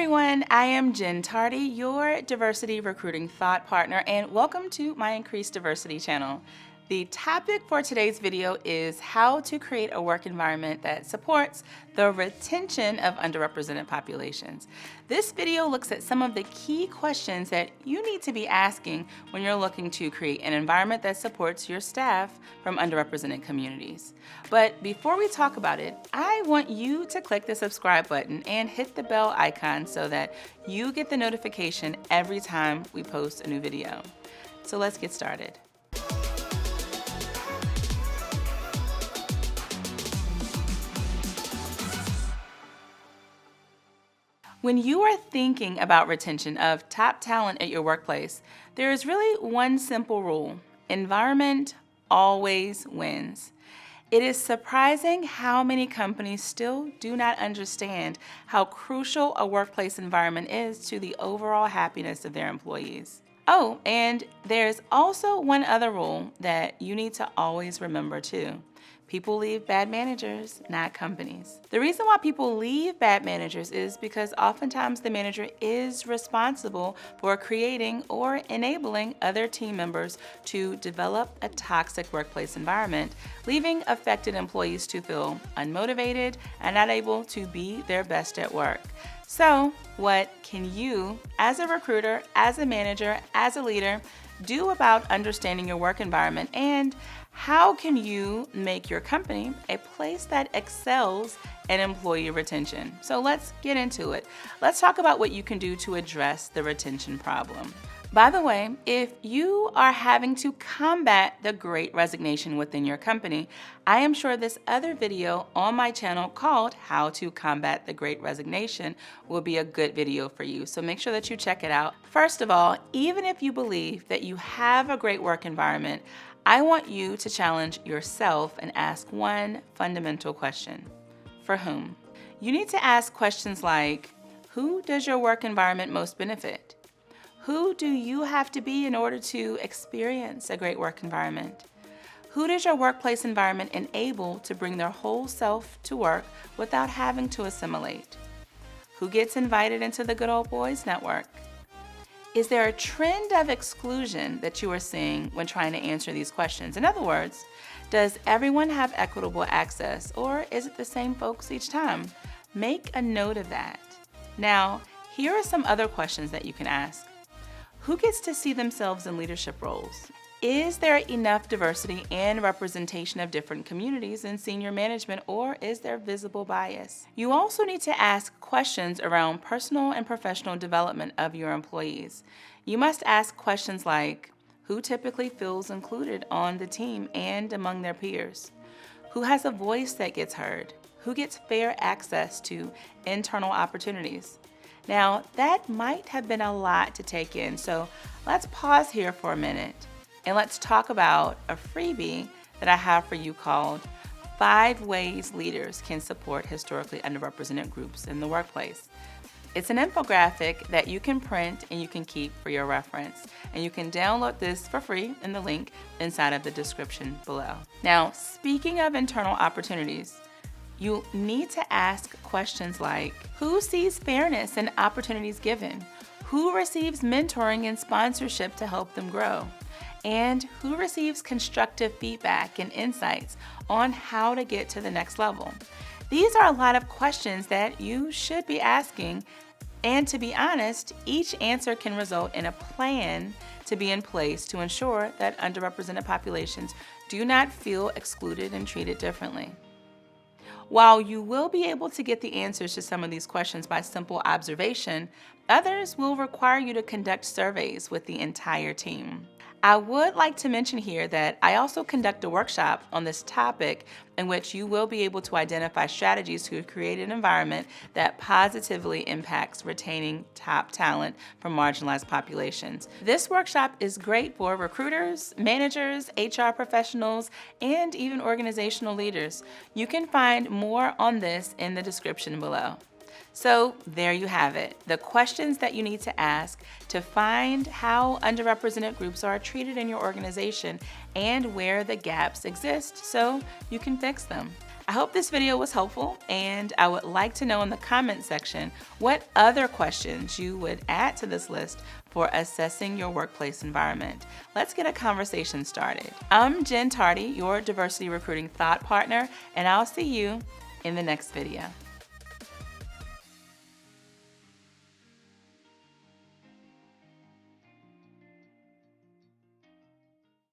everyone, I am Jen Tardy, your diversity recruiting thought partner, and welcome to my Increased Diversity channel. The topic for today's video is how to create a work environment that supports the retention of underrepresented populations. This video looks at some of the key questions that you need to be asking when you're looking to create an environment that supports your staff from underrepresented communities. But before we talk about it, I want you to click the subscribe button and hit the bell icon so that you get the notification every time we post a new video. So let's get started. When you are thinking about retention of top talent at your workplace, there is really one simple rule: environment always wins. It is surprising how many companies still do not understand how crucial a workplace environment is to the overall happiness of their employees. Oh, and there's also one other rule that you need to always remember too. People leave bad managers, not companies. The reason why people leave bad managers is because oftentimes the manager is responsible for creating or enabling other team members to develop a toxic workplace environment, leaving affected employees to feel unmotivated and not able to be their best at work. So, what can you, as a recruiter, as a manager, as a leader, do about understanding your work environment, and how can you make your company a place that excels in employee retention? So let's get into it. Let's talk about what you can do to address the retention problem. By the way, if you are having to combat the Great Resignation within your company, I am sure this other video on my channel called How to Combat the Great Resignation will be a good video for you. So make sure that you check it out. First of all, even if you believe that you have a great work environment, I want you to challenge yourself and ask one fundamental question: for whom? You need to ask questions like, who does your work environment most benefit? Who do you have to be in order to experience a great work environment? Who does your workplace environment enable to bring their whole self to work without having to assimilate? Who gets invited into the good old boys network? Is there a trend of exclusion that you are seeing when trying to answer these questions? In other words, does everyone have equitable access, or is it the same folks each time? Make a note of that. Now, here are some other questions that you can ask. Who gets to see themselves in leadership roles? Is there enough diversity and representation of different communities in senior management, or is there visible bias? You also need to ask questions around personal and professional development of your employees. You must ask questions like, who typically feels included on the team and among their peers? Who has a voice that gets heard? Who gets fair access to internal opportunities? Now, that might have been a lot to take in, so let's pause here for a minute and let's talk about a freebie that I have for you called 5 Ways Leaders Can Support Historically Underrepresented Groups in the Workplace. It's an infographic that you can print and you can keep for your reference. And you can download this for free in the link inside of the description below. Now, speaking of internal opportunities, you need to ask questions like, who sees fairness in opportunities given? Who receives mentoring and sponsorship to help them grow? And who receives constructive feedback and insights on how to get to the next level? These are a lot of questions that you should be asking, and to be honest, each answer can result in a plan to be in place to ensure that underrepresented populations do not feel excluded and treated differently. While you will be able to get the answers to some of these questions by simple observation, others will require you to conduct surveys with the entire team. I would like to mention here that I also conduct a workshop on this topic in which you will be able to identify strategies to create an environment that positively impacts retaining top talent from marginalized populations. This workshop is great for recruiters, managers, HR professionals, and even organizational leaders. You can find more on this in the description below. So there you have it, the questions that you need to ask to find how underrepresented groups are treated in your organization and where the gaps exist so you can fix them. I hope this video was helpful, and I would like to know in the comment section what other questions you would add to this list for assessing your workplace environment. Let's get a conversation started. I'm Jen Tardy, your diversity recruiting thought partner, and I'll see you in the next video.